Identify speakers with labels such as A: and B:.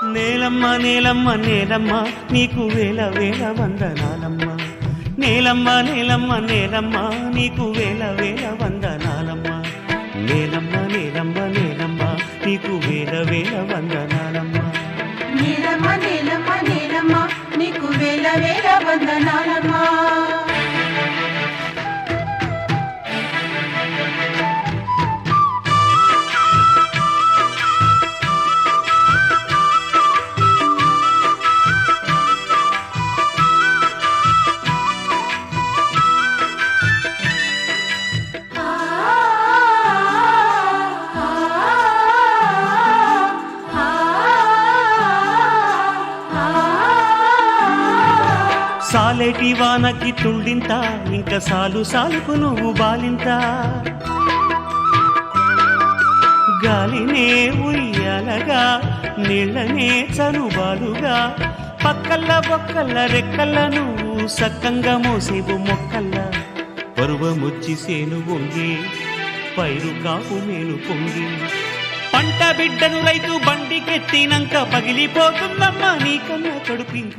A: నేలమ్మ నేలమ్మ నేలమ్మ నీకు వేల వేల వందనాలమ్మ. నేలమ్మ నేలమ్మ నేలమ్మ నీకు వేల వేల వందనాలమ్మ. నేలమ్మ నేలమ్మ నేలమ్మ నీకు వేల వేల వందనాలమ్మ.
B: నేలమ్మ నేలమ్మ నేలమ్మ నీకు వేల వేల వందనాలమ్మ.
A: సాలేటి వానకి తుళ్ళింత ఇంక సాలు సాలుకు నువ్వు బాలింత. గాలినే ఉయ్యాలగా నీళ్ళనే చనుబాలుగా పక్కల్ల బొక్కల్ల రెక్కల్ల నువ్వు సక్కంగా మోసేవు మొక్కల్ల. పరువముచ్చి సేను వంగి పైరు కాపు మేలు పొంగి పంట బిడ్డను రైతు బండికెత్తినంక పగిలిపోతుందమ్మా నీకన్నా కడుపింక.